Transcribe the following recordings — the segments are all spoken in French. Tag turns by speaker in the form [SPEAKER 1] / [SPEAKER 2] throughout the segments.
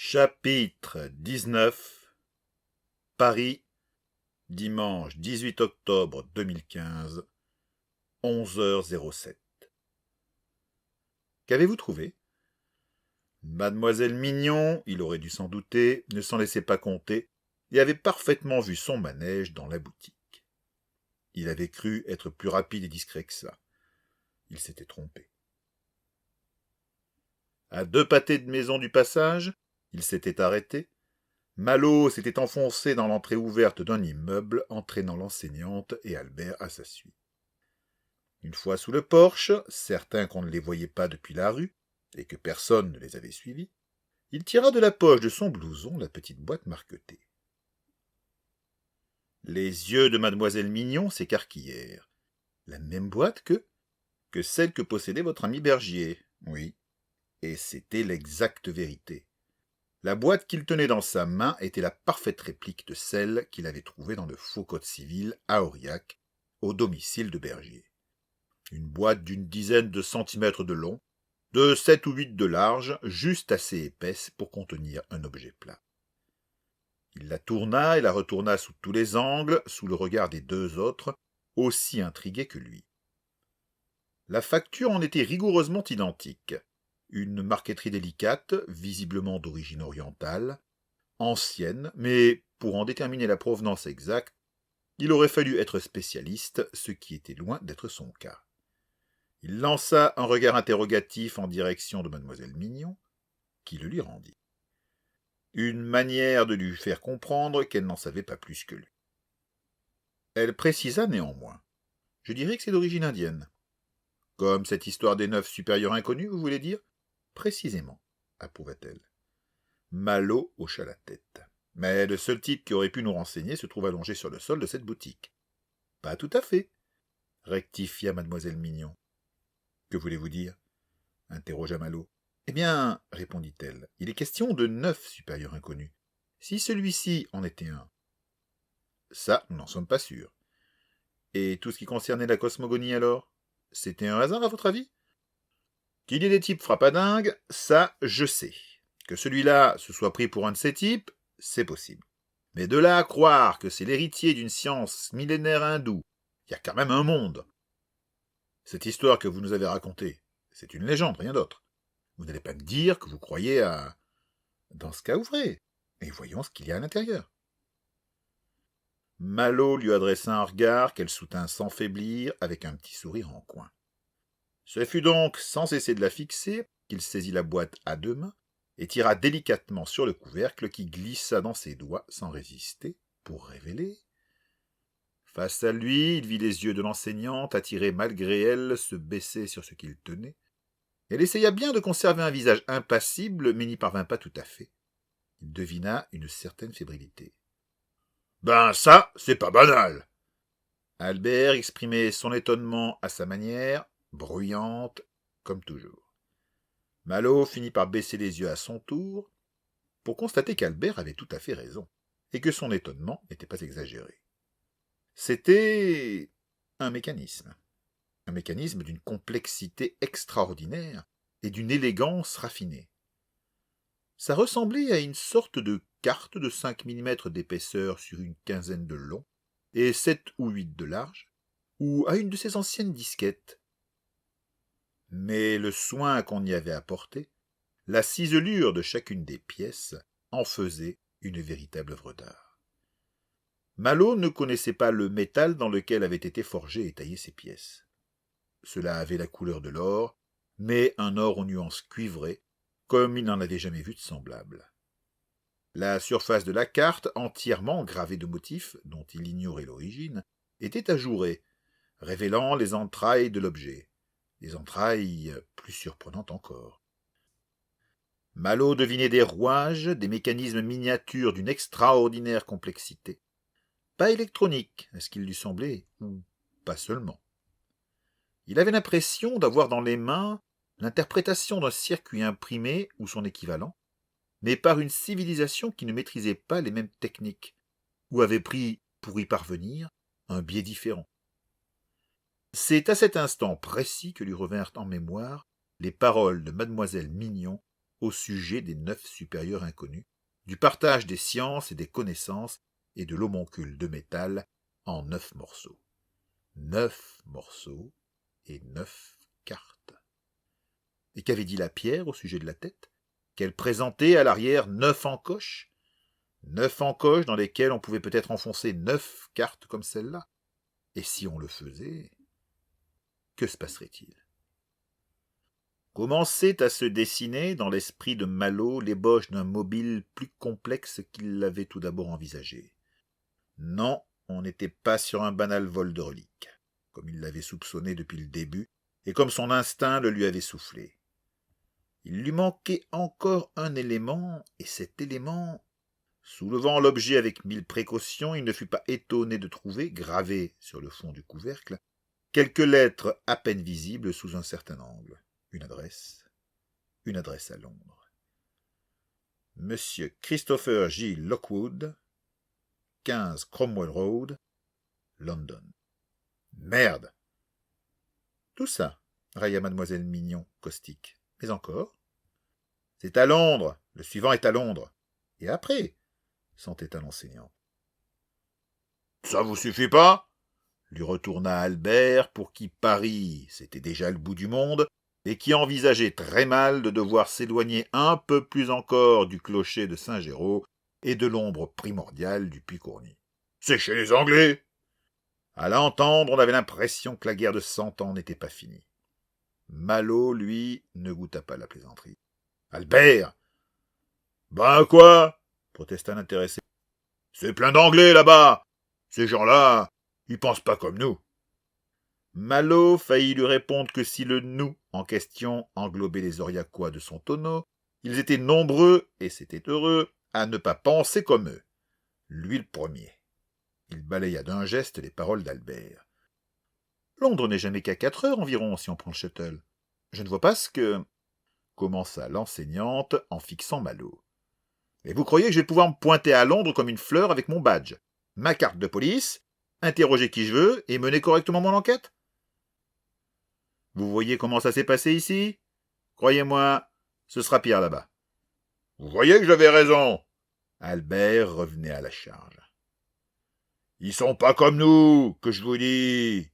[SPEAKER 1] Chapitre 19 Paris, dimanche 18 octobre 2015, 11h07. Qu'avez-vous trouvé? Mademoiselle Mignon, il aurait dû s'en douter, ne s'en laissait pas compter et avait parfaitement vu son manège dans la boutique. Il avait cru être plus rapide et discret que ça. Il s'était trompé. À 2 pâtés de maison du passage, il s'était arrêté. Malo s'était enfoncé dans l'entrée ouverte d'un immeuble, entraînant l'enseignante et Albert à sa suite. Une fois sous le porche, certain qu'on ne les voyait pas depuis la rue, et que personne ne les avait suivis, il tira de la poche de son blouson la petite boîte marquetée. Les yeux de mademoiselle Mignon s'écarquillèrent. La même boîte que celle que possédait votre ami Bergier, oui. Et c'était l'exacte vérité. La boîte qu'il tenait dans sa main était la parfaite réplique de celle qu'il avait trouvée dans le faux code civil à Aurillac, au domicile de Bergier. Une boîte d'une dizaine de centimètres de long, de 7 ou 8 de large, juste assez épaisse pour contenir un objet plat. Il la tourna et la retourna sous tous les angles, sous le regard des 2 autres, aussi intrigués que lui. La facture en était rigoureusement identique. Une marqueterie délicate, visiblement d'origine orientale, ancienne, mais pour en déterminer la provenance exacte, il aurait fallu être spécialiste, ce qui était loin d'être son cas. Il lança un regard interrogatif en direction de mademoiselle Mignon, qui le lui rendit. Une manière de lui faire comprendre qu'elle n'en savait pas plus que lui. Elle précisa néanmoins. « Je dirais que c'est d'origine indienne. »« Comme cette histoire des 9 supérieurs inconnus, vous voulez dire ?»« Précisément, » approuva-t-elle. Malo hocha la tête. « Mais le seul type qui aurait pu nous renseigner se trouve allongé sur le sol de cette boutique. »« Pas tout à fait, » rectifia mademoiselle Mignon. « Que voulez-vous dire ?» interrogea Malo. « Eh bien, répondit-elle, il est question de 9 supérieurs inconnus. Si celui-ci en était un. Ça, nous n'en sommes pas sûrs. Et tout ce qui concernait la cosmogonie alors? C'était un hasard à votre avis? Qu'il y ait des types frappadingues, ça, je sais. Que celui-là se soit pris pour un de ces types, c'est possible. Mais de là à croire que c'est l'héritier d'une science millénaire hindoue, il y a quand même un monde. Cette histoire que vous nous avez racontée, c'est une légende, rien d'autre. Vous n'allez pas me dire que vous croyez à... Dans ce cas, ouvrez, et voyons ce qu'il y a à l'intérieur. Malo lui adressa un regard qu'elle soutint sans faiblir, avec un petit sourire en coin. Ce fut donc sans cesser de la fixer qu'il saisit la boîte à 2 mains et tira délicatement sur le couvercle qui glissa dans ses doigts sans résister, pour révéler... Face à lui, il vit les yeux de l'enseignante, attirés malgré elle, se baisser sur ce qu'il tenait. Elle essaya bien de conserver un visage impassible, mais n'y parvint pas tout à fait. Il devina une certaine fébrilité. « Ben ça, c'est pas banal !» Albert exprimait son étonnement à sa manière, bruyante, comme toujours. Malo finit par baisser les yeux à son tour, pour constater qu'Albert avait tout à fait raison, et que son étonnement n'était pas exagéré. C'était un mécanisme d'une complexité extraordinaire et d'une élégance raffinée. Ça ressemblait à une sorte de carte de 5 mm d'épaisseur sur une quinzaine de long et 7 ou 8 de large, ou à une de ces anciennes disquettes. Mais le soin qu'on y avait apporté, la ciselure de chacune des pièces, en faisait une véritable œuvre d'art. Malo ne connaissait pas le métal dans lequel avaient été forgées et taillées ces pièces. Cela avait la couleur de l'or, mais un or aux nuances cuivrées, comme il n'en avait jamais vu de semblable. La surface de la carte, entièrement gravée de motifs dont il ignorait l'origine, était ajourée, révélant les entrailles de l'objet, des entrailles plus surprenantes encore. Malo devinait des rouages, des mécanismes miniatures d'une extraordinaire complexité. Pas électronique, à ce qu'il lui semblait, ou pas seulement. Il avait l'impression d'avoir dans les mains l'interprétation d'un circuit imprimé ou son équivalent, mais par une civilisation qui ne maîtrisait pas les mêmes techniques, ou avait pris, pour y parvenir, un biais différent. C'est à cet instant précis que lui revinrent en mémoire les paroles de mademoiselle Mignon au sujet des 9 supérieurs inconnus, du partage des sciences et des connaissances et de l'homoncule de métal en 9 morceaux. 9 morceaux et 9 cartes. Et qu'avait dit la pierre au sujet de la tête? Qu'elle présentait à l'arrière 9 encoches? 9 encoches dans lesquelles on pouvait peut-être enfoncer 9 cartes comme celle-là. Et si on le faisait, que se passerait-il? Commençait à se dessiner dans l'esprit de Malo l'ébauche d'un mobile plus complexe qu'il l'avait tout d'abord envisagé. Non, on n'était pas sur un banal vol de reliques, comme il l'avait soupçonné depuis le début, et comme son instinct le lui avait soufflé. Il lui manquait encore un élément, et cet élément, soulevant l'objet avec 1000 précautions, il ne fut pas étonné de trouver, gravé sur le fond du couvercle, quelques lettres à peine visibles sous un certain angle. Une adresse à Londres. Monsieur Christopher J. Lockwood, 15 Cromwell Road, London. Merde! Tout ça, railla mademoiselle Mignon, caustique. Mais encore? C'est à Londres, le suivant est à Londres. Et après? S'entêta l'enseignant. Ça vous suffit pas? Lui retourna Albert, pour qui Paris, c'était déjà le bout du monde, et qui envisageait très mal de devoir s'éloigner un peu plus encore du clocher de Saint-Géraud et de l'ombre primordiale du Puy-Courny. C'est chez les Anglais! À l'entendre, on avait l'impression que la guerre de 100 ans n'était pas finie. Malo, lui, ne goûta pas la plaisanterie. Albert! Ben quoi? Protesta l'intéressé. C'est plein d'Anglais là-bas! Ces gens-là, ils pensent pas comme nous. Malo faillit lui répondre que si le nous en question englobait les Oriacois de son tonneau, ils étaient nombreux, et c'était heureux, à ne pas penser comme eux. Lui le premier. Il balaya d'un geste les paroles d'Albert. Londres n'est jamais qu'à 4 heures environ si on prend le shuttle. Je ne vois pas ce que... commença l'enseignante en fixant Malo. Mais vous croyez que je vais pouvoir me pointer à Londres comme une fleur avec mon badge, ma carte de police, interroger qui je veux et mener correctement mon enquête? Vous voyez comment ça s'est passé ici? Croyez-moi, ce sera pire là-bas. Vous voyez que j'avais raison. Albert revenait à la charge. Ils sont pas comme nous, que je vous dis.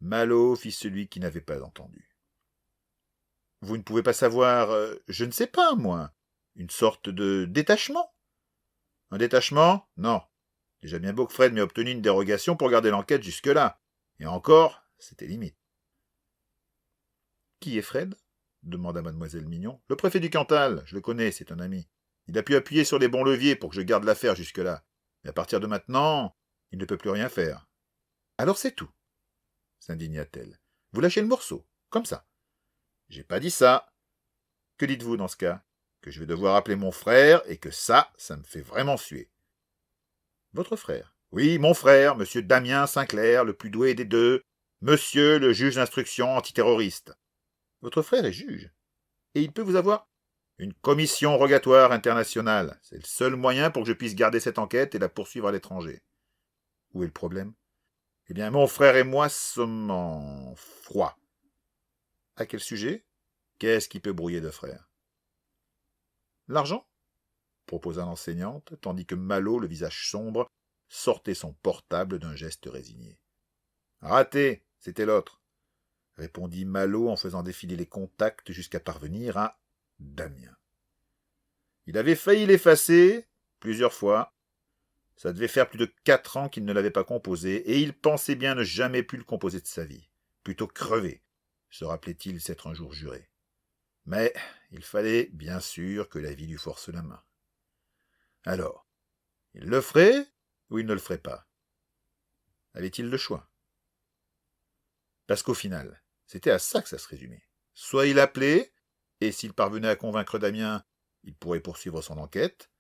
[SPEAKER 1] Malo fit celui qui n'avait pas entendu. Vous ne pouvez pas savoir, je ne sais pas, moi, une sorte de détachement? Un détachement? Non. Déjà bien beau que Fred m'ait obtenu une dérogation pour garder l'enquête jusque-là. Et encore, c'était limite. Qui est Fred? Demanda mademoiselle Mignon. Le préfet du Cantal, je le connais, c'est un ami. Il a pu appuyer sur les bons leviers pour que je garde l'affaire jusque-là. Mais à partir de maintenant, il ne peut plus rien faire. Alors c'est tout, s'indigna-t-elle. Vous lâchez le morceau, comme ça. J'ai pas dit ça. Que dites-vous dans ce cas? Que je vais devoir appeler mon frère et que ça me fait vraiment suer. Votre frère? Oui, mon frère, monsieur Damien Sinclair, le plus doué des deux, monsieur le juge d'instruction antiterroriste. Votre frère est juge. Et il peut vous avoir une commission rogatoire internationale. C'est le seul moyen pour que je puisse garder cette enquête et la poursuivre à l'étranger. Où est le problème? Eh bien, mon frère et moi sommes en froid. À quel sujet? Qu'est-ce qui peut brouiller deux frères? L'argent? Proposa l'enseignante, tandis que Malo, le visage sombre, sortait son portable d'un geste résigné. Raté, c'était l'autre, répondit Malo en faisant défiler les contacts jusqu'à parvenir à Damien. Il avait failli l'effacer plusieurs fois. Ça devait faire plus de 4 ans qu'il ne l'avait pas composé, et il pensait bien ne jamais plus le composer de sa vie. Plutôt crever, se rappelait-il s'être un jour juré. Mais il fallait, bien sûr, que la vie lui force la main. Alors, il le ferait ou il ne le ferait pas? Avait-il le choix? Parce qu'au final, c'était à ça que ça se résumait. Soit il appelait, et s'il parvenait à convaincre Damien, il pourrait poursuivre son enquête,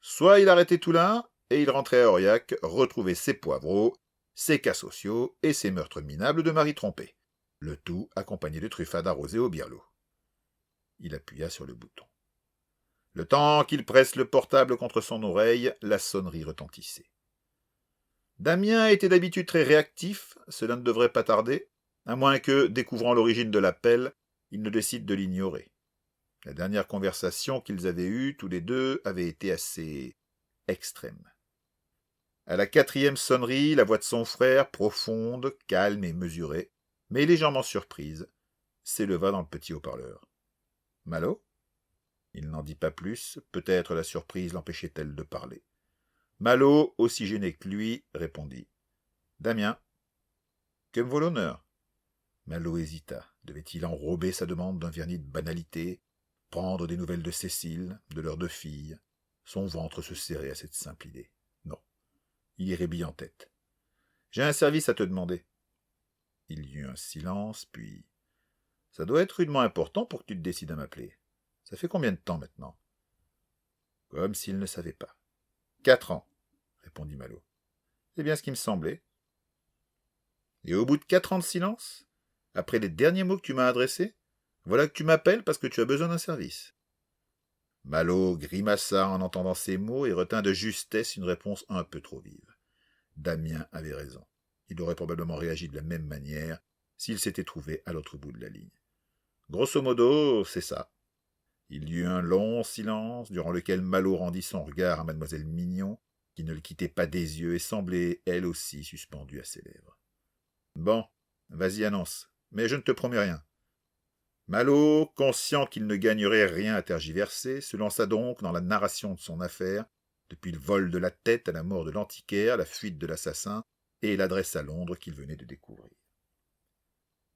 [SPEAKER 1] soit il arrêtait tout là, et il rentrait à Aurillac retrouver ses poivreaux, ses cas sociaux et ses meurtres minables de mari trompé, le tout accompagné de truffades arrosées au birlot. Il appuya sur le bouton. Le temps qu'il presse le portable contre son oreille, la sonnerie retentissait. Damien était d'habitude très réactif, cela ne devrait pas tarder, à moins que, découvrant l'origine de l'appel, il ne décide de l'ignorer. La dernière conversation qu'ils avaient eue, tous les deux, avait été assez extrême. À la 4e sonnerie, la voix de son frère, profonde, calme et mesurée, mais légèrement surprise, s'éleva dans le petit haut-parleur. « Malo ?» Il n'en dit pas plus, peut-être la surprise l'empêchait-elle de parler. Malo, aussi gêné que lui, répondit. « Damien. »« Que me vaut l'honneur ?» Malo hésita. Devait-il enrober sa demande d'un vernis de banalité, prendre des nouvelles de Cécile, de leurs 2 filles? Son ventre se serrait à cette simple idée. Non. Il y rébit en tête. « J'ai un service à te demander. » Il y eut un silence, puis... « Ça doit être rudement important pour que tu te décides à m'appeler. Ça fait combien de temps maintenant ?» Comme s'il ne savait pas. « 4 ans, répondit Malo. C'est bien ce qui me semblait. Et au bout de 4 ans de silence, après les derniers mots que tu m'as adressés, voilà que tu m'appelles parce que tu as besoin d'un service. Malo grimaça en entendant ces mots et retint de justesse une réponse un peu trop vive. Damien avait raison. Il aurait probablement réagi de la même manière s'il s'était trouvé à l'autre bout de la ligne. Grosso modo, c'est ça. Il y eut un long silence, durant lequel Malo rendit son regard à mademoiselle Mignon, qui ne le quittait pas des yeux et semblait, elle aussi, suspendue à ses lèvres. « Bon, vas-y, annonce, mais je ne te promets rien. » Malo, conscient qu'il ne gagnerait rien à tergiverser, se lança donc dans la narration de son affaire, depuis le vol de la tête à la mort de l'antiquaire, la fuite de l'assassin et l'adresse à Londres qu'il venait de découvrir.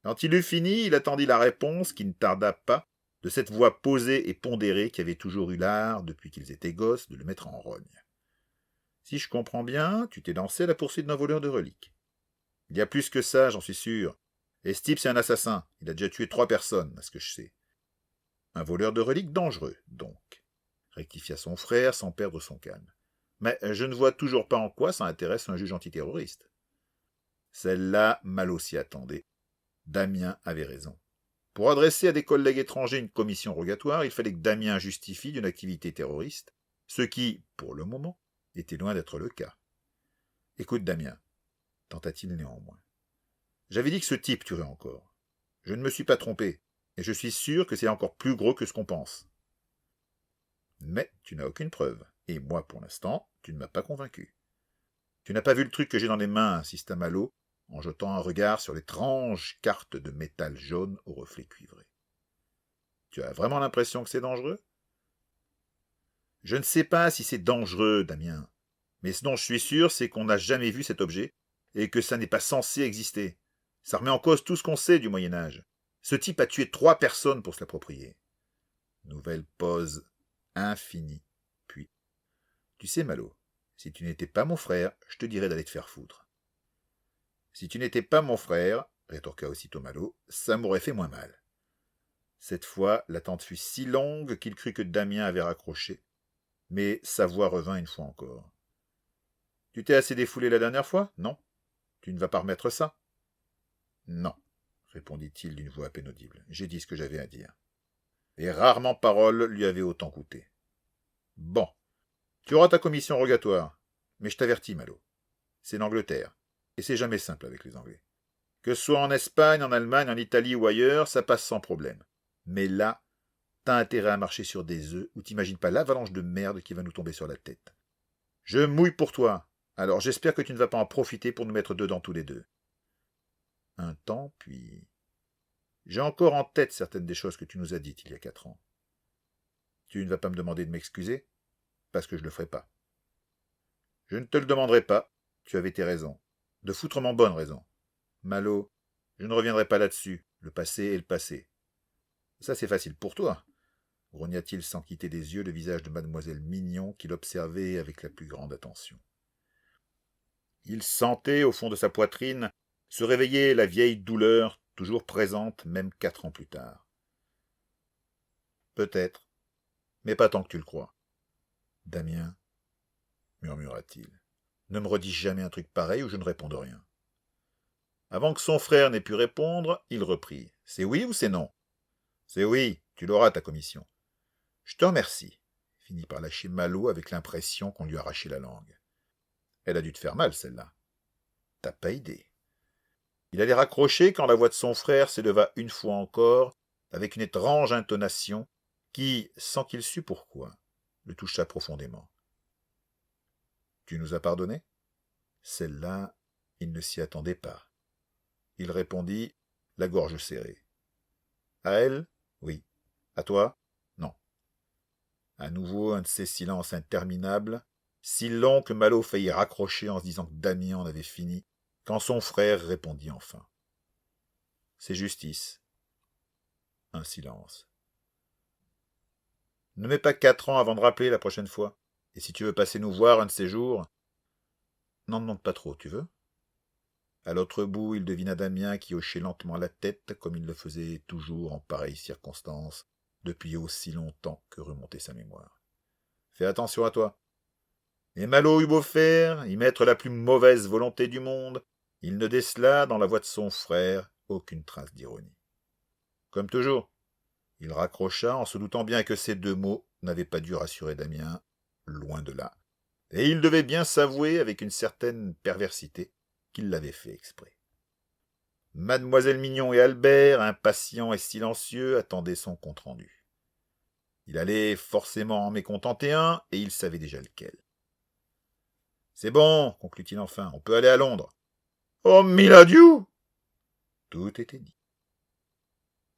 [SPEAKER 1] Quand il eut fini, il attendit la réponse, qui ne tarda pas, de cette voix posée et pondérée qui avait toujours eu l'art, depuis qu'ils étaient gosses, de le mettre en rogne. « Si je comprends bien, tu t'es lancé à la poursuite d'un voleur de reliques. Il y a plus que ça, j'en suis sûr. Et ce type, c'est un assassin. Il a déjà tué 3 personnes, à ce que je sais. » « Un voleur de reliques dangereux, donc, » rectifia son frère sans perdre son calme. « Mais je ne vois toujours pas en quoi ça intéresse un juge antiterroriste. » Celle-là, Malo s'y attendait. Damien avait raison. Pour adresser à des collègues étrangers une commission rogatoire, il fallait que Damien justifie d'une activité terroriste, ce qui, pour le moment, était loin d'être le cas. « Écoute, Damien, » tenta-t-il néanmoins. « J'avais dit que ce type tuerait encore. Je ne me suis pas trompé, et je suis sûr que c'est encore plus gros que ce qu'on pense. Mais tu n'as aucune preuve, et moi, pour l'instant, tu ne m'as pas convaincu. Tu n'as pas vu le truc que j'ai dans les mains, insista Malo, en jetant un regard sur l'étrange carte de métal jaune au reflet cuivré. Tu as vraiment l'impression que c'est dangereux ? Je ne sais pas si c'est dangereux, Damien, mais ce dont je suis sûr, c'est qu'on n'a jamais vu cet objet, et que ça n'est pas censé exister. Ça remet en cause tout ce qu'on sait du Moyen-Âge. Ce type a tué 3 personnes pour se l'approprier. Nouvelle pause infinie, puis... Tu sais, Malo, si tu n'étais pas mon frère, je te dirais d'aller te faire foutre. Si tu n'étais pas mon frère, rétorqua aussitôt Malo, ça m'aurait fait moins mal. Cette fois, l'attente fut si longue qu'il crut que Damien avait raccroché, mais sa voix revint une fois encore. Tu t'es assez défoulé la dernière fois, non ? Tu ne vas pas remettre ça ? Non, répondit-il d'une voix à peine audible. J'ai dit ce que j'avais à dire. Et rarement parole lui avait autant coûté. Bon, tu auras ta commission rogatoire, mais je t'avertis, Malo. C'est l'Angleterre, et c'est jamais simple avec les Anglais. Que ce soit en Espagne, en Allemagne, en Italie ou ailleurs, ça passe sans problème. Mais là, t'as intérêt à marcher sur des œufs ou t'imagines pas l'avalanche de merde qui va nous tomber sur la tête. Je mouille pour toi, alors j'espère que tu ne vas pas en profiter pour nous mettre dedans tous les deux. Un temps, puis... J'ai encore en tête certaines des choses que tu nous as dites il y a 4 ans. Tu ne vas pas me demander de m'excuser, parce que je ne le ferai pas. Je ne te le demanderai pas, tu avais tes raisons, de foutrement bonnes raisons. Malo, je ne reviendrai pas là-dessus, le passé est le passé. Ça c'est facile pour toi, grogna-t-il sans quitter des yeux le visage de mademoiselle Mignon qu'il observait avec la plus grande attention. Il sentait, au fond de sa poitrine, se réveiller la vieille douleur, toujours présente, même 4 ans plus tard. Peut-être, mais pas tant que tu le crois. Damien, murmura-t-il, ne me redis jamais un truc pareil ou je ne réponds de rien. Avant que son frère n'ait pu répondre, il reprit. C'est oui ou c'est non ? C'est oui, tu l'auras ta commission. Je te remercie, finit par lâcher Malo avec l'impression qu'on lui arrachait la langue. Elle a dû te faire mal, celle-là. T'as pas idée. Il allait raccrocher quand la voix de son frère s'éleva une fois encore, avec une étrange intonation, qui, sans qu'il sût pourquoi, le toucha profondément. « Tu nous as pardonné ?» Celle-là, il ne s'y attendait pas. Il répondit, la gorge serrée. « À elle, oui. À toi, non. » À nouveau un de ces silences interminables, si longs que Malo faillit raccrocher en se disant que Damien en avait fini, quand son frère répondit enfin. « C'est justice. » Un silence. « Ne mets pas 4 ans avant de rappeler la prochaine fois. Et si tu veux passer nous voir un de ces jours... » « N'en demande pas trop, tu veux ?» À l'autre bout, il devina Damien qui hochait lentement la tête, comme il le faisait toujours en pareille circonstance, depuis aussi longtemps que remontait sa mémoire. « Fais attention à toi. » Et Malo eut beau faire, y mettre la plus mauvaise volonté du monde, il ne décela dans la voix de son frère aucune trace d'ironie. Comme toujours, il raccrocha en se doutant bien que ces 2 mots n'avaient pas dû rassurer Damien, loin de là, et il devait bien s'avouer avec une certaine perversité qu'il l'avait fait exprès. Mademoiselle Mignon et Albert, impatients et silencieux, attendaient son compte-rendu. Il allait forcément en mécontenter un, et il savait déjà lequel. « C'est bon, conclut-il enfin, on peut aller à Londres. »« Oh, mille adieux !» Tout était dit.